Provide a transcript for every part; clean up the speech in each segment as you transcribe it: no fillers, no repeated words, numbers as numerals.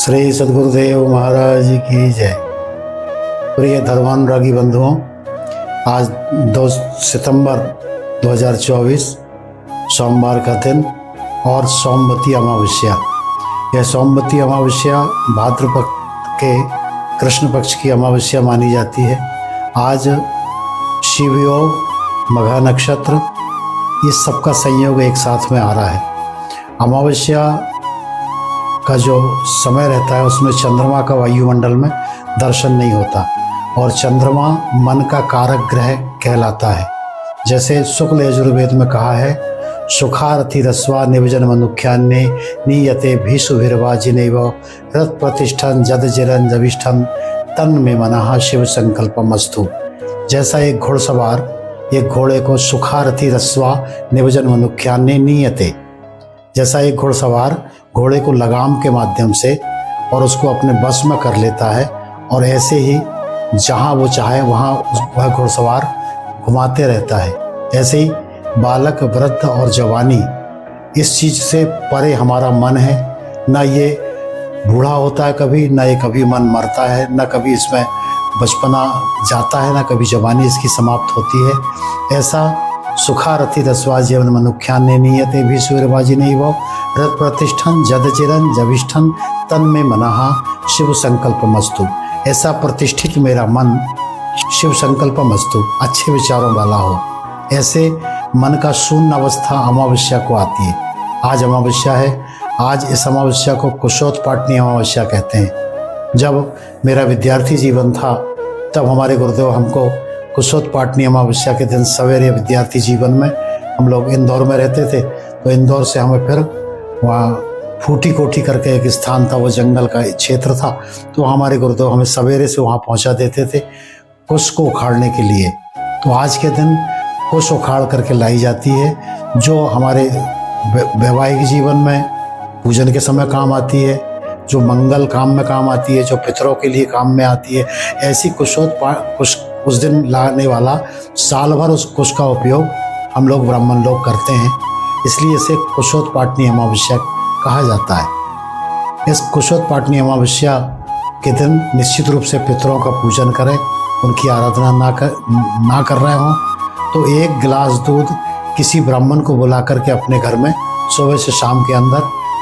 श्री सद्गुरुदेव महाराज की जय। प्रिय धर्मानुरागी बंधुओं, आज 2 सितंबर 2024 सोमवार का दिन और सोमवती अमावस्या। यह सोमवती अमावस्या भाद्रपद के कृष्ण पक्ष की अमावस्या मानी जाती है। आज शिवयोग, मघा नक्षत्र, इस सब का संयोग एक साथ में आ रहा है। अमावस्या का जो समय रहता है उसमें चंद्रमा का वायुमंडल में दर्शन नहीं होता और चंद्रमा मन का कारक ग्रह कहलाता है। जैसे शुक्ल यजुर्वेद में कहा है, सुखारथि रस्वा निवजन मनुख्यान्य नीयते भीषुभिर्वाजिनैव रथ प्रतिष्ठन जद जिरन जविष्ठन तन में मनः शिव संकल्पमस्तु। जैसा एक घुड़सवार एक घोड़े को सुखारथि रस्वा निवजन मनुख्यान्य नीयते, जैसा एक घुड़सवार घोड़े को लगाम के माध्यम से और उसको अपने बस में कर लेता है, और ऐसे ही जहाँ वो चाहे वहाँ वह घुड़सवार घुमाते रहता है। ऐसे ही बालक, वृद्ध और जवानी, इस चीज़ से परे हमारा मन है। ना ये बूढ़ा होता है कभी, ना ये कभी मन मरता है, ना कभी इसमें बचपना जाता है, ना कभी जवानी इसकी समाप्त होती है। ऐसा सुखारथि रस्वा जीवन मनुख्यान्य नीयते भीषुभिर्वाजिनैव रथ प्रतिष्ठन जद चिरन जविष्ठन तन में मनः शिव संकल्पमस्तु। ऐसा प्रतिष्ठित मेरा मन शिव संकल्पमस्तु, अच्छे विचारों वाला हो। ऐसे मन का शून्य अवस्था अमावस्या को आती है। आज अमावस्या है। आज इस अमावस्या को कुशोत्पाटनी अमावस्या कहते हैं। जब मेरा विद्यार्थी जीवन था तब हमारे गुरुदेव हमको कुशोत्पाटनी अमावस्या के दिन सवेरे, विद्यार्थी जीवन में हम लोग इंदौर में रहते थे, तो इंदौर से हमें फिर वहाँ फूटी कोठी करके एक स्थान था, वो जंगल का क्षेत्र था, तो हमारे गुरुदेव हमें सवेरे से वहाँ पहुँचा देते थे कुश को उखाड़ने के लिए। तो आज के दिन कुश उखाड़ करके लाई जाती है, जो हमारे वैवाहिक जीवन में पूजन के समय काम आती है, जो मंगल काम में काम आती है, जो पितरों के लिए काम में आती है। ऐसी कुश उस दिन लाने वाला साल भर उस कुश का उपयोग हम लोग ब्राह्मण लोग करते हैं, इसलिए इसे कुशोत्पाटनी अमावस्या कहा जाता है। इस कुशोत्पाटनी अमावस्या के दिन निश्चित रूप से पितरों का पूजन करें। उनकी आराधना ना कर रहे हों तो 1 गिलास दूध किसी ब्राह्मण को बुला करके अपने घर में सुबह से शाम के अंदर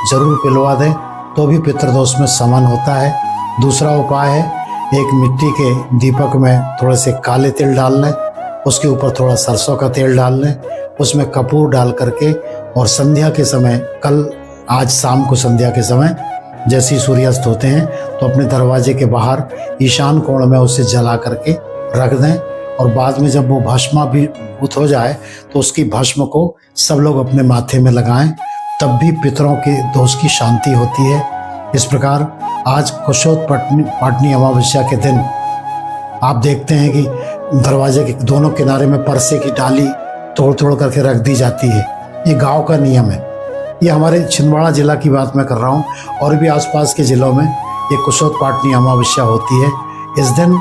जरूर पिलवा दें, तो भी पितृदोष में शमन होता है। दूसरा उपाय है, एक मिट्टी के दीपक में थोड़े से काले तिल डाल लें, उसके ऊपर थोड़ा सरसों का तेल डाल लें, उसमें कपूर डाल करके, और संध्या के समय, आज शाम को संध्या के समय जैसे ही सूर्यास्त होते हैं तो अपने दरवाजे के बाहर ईशान कोण में उसे जला करके रख दें, और बाद में जब वो भस्माभिभूत हो जाए तो उसकी भस्म को सब लोग अपने माथे में लगाएं, तब भी पितरों के दोष की शांति होती है। इस प्रकार आज कुशोत्पाटनी अमावस्या के दिन आप देखते हैं कि दरवाजे के दोनों किनारे में परसे की डाली तोड़ तोड़ करके रख दी जाती है। ये गांव का नियम है। ये हमारे छिंदवाड़ा जिला की बात मैं कर रहा हूँ, और भी आसपास के ज़िलों में ये कुशोत्पाटनी अमावस्या होती है। इस दिन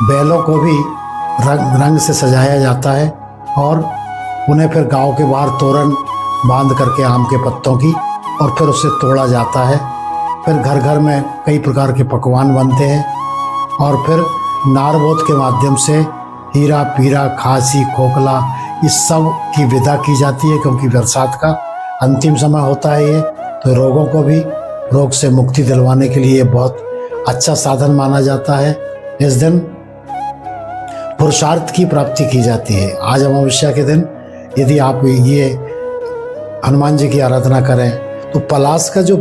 बैलों को भी रंग से सजाया जाता है और उन्हें फिर गांव के बाहर तोरण बांध करके आम के पत्तों की, और फिर उसे तोड़ा जाता है। फिर घर घर में कई प्रकार के पकवान बनते हैं, और फिर नारबोध के माध्यम से हीरा पीरा, खांसी, खोखला, इस सब की विदा की जाती है, क्योंकि बरसात का अंतिम समय होता है ये, तो रोगों को भी रोग से मुक्ति दिलवाने के लिए बहुत अच्छा साधन माना जाता है। इस दिन पुरुषार्थ की प्राप्ति की जाती है। आज अमावस्या के दिन यदि आप ये हनुमान जी की आराधना करें तो पलाश का जो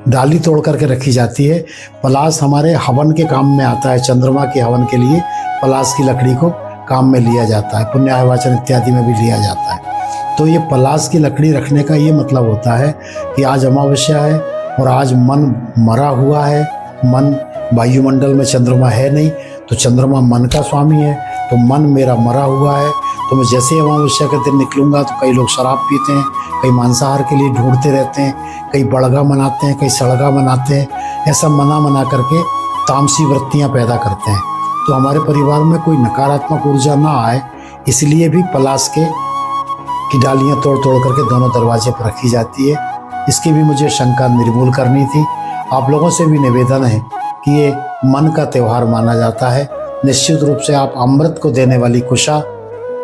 डाली तोड़ करके रखी जाती है, पलाश हमारे हवन के काम में आता है। चंद्रमा के हवन के लिए पलाश की लकड़ी को काम में लिया जाता है, पुण्याह वाचन इत्यादि में भी लिया जाता है। तो ये पलाश की लकड़ी रखने का ये मतलब होता है कि आज अमावस्या है और आज मन मरा हुआ है, मन वायुमंडल में चंद्रमा है नहीं, तो चंद्रमा मन का स्वामी है, तो मन मेरा मरा हुआ है। तो मैं जैसे अमावस्या के दिन निकलूँगा तो कई लोग शराब पीते हैं, कई मांसाहार के लिए ढूंढते रहते हैं, कई बड़गा मनाते हैं, कई सड़गा मनाते हैं। ऐसा मना करके तामसी वृत्तियाँ पैदा करते हैं। तो हमारे परिवार में कोई नकारात्मक ऊर्जा ना आए, इसलिए भी पलाश की डालियाँ तोड़ तोड़ करके दोनों दरवाजे पर रखी जाती है। इसकी भी मुझे शंका निर्मूल करनी थी। आप लोगों से भी निवेदन है कि ये मन का त्यौहार माना जाता है। निश्चित रूप से आप अमृत को देने वाली कुशा,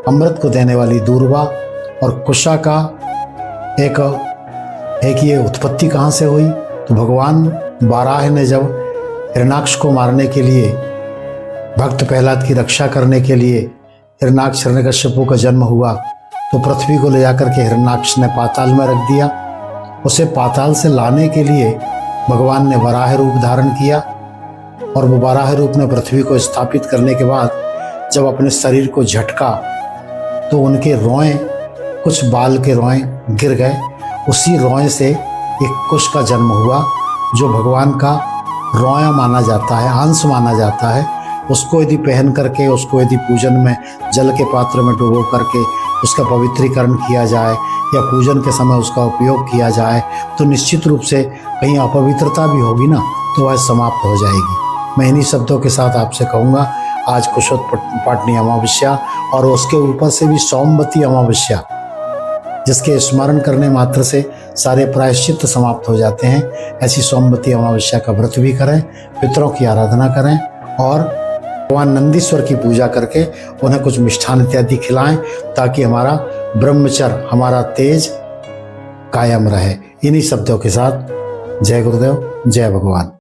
अमृत को देने वाली दूर्वा और कुशा का एक ये उत्पत्ति कहाँ से हुई, तो भगवान वाराह ने जब हिरण्याक्ष को मारने के लिए, भक्त प्रहलाद की रक्षा करने के लिए हिरण्याक्ष हिरण्यकश्यपु का जन्म हुआ, तो पृथ्वी को ले जाकर के हिरण्याक्ष ने पाताल में रख दिया। उसे पाताल से लाने के लिए भगवान ने वराह रूप धारण किया और वो वराह रूप ने पृथ्वी को स्थापित करने के बाद जब अपने शरीर को झटका तो उनके रोए, कुछ बाल के रोए गिर गए। उसी रोए से एक कुश का जन्म हुआ जो भगवान का रोया माना जाता है, अंश माना जाता है। उसको यदि पहन करके, उसको यदि पूजन में जल के पात्र में डुबो करके उसका पवित्रीकरण किया जाए या पूजन के समय उसका उपयोग किया जाए तो निश्चित रूप से कहीं अपवित्रता भी होगी ना तो वह समाप्त हो जाएगी। मैं इन्हीं शब्दों के साथ आपसे कहूँगा, आज कुशोत्पाटनी अमावस्या और उसके ऊपर से भी सोमवती अमावस्या, जिसके स्मरण करने मात्र से सारे प्रायश्चित्त समाप्त हो जाते हैं, ऐसी सोमवती अमावस्या का व्रत भी करें, पितरों की आराधना करें और भगवान नंदीश्वर की पूजा करके उन्हें कुछ मिष्ठान इत्यादि खिलाएं ताकि हमारा ब्रह्मचर्य, हमारा तेज कायम रहे। इन्हीं शब्दों के साथ जय गुरुदेव, जय भगवान।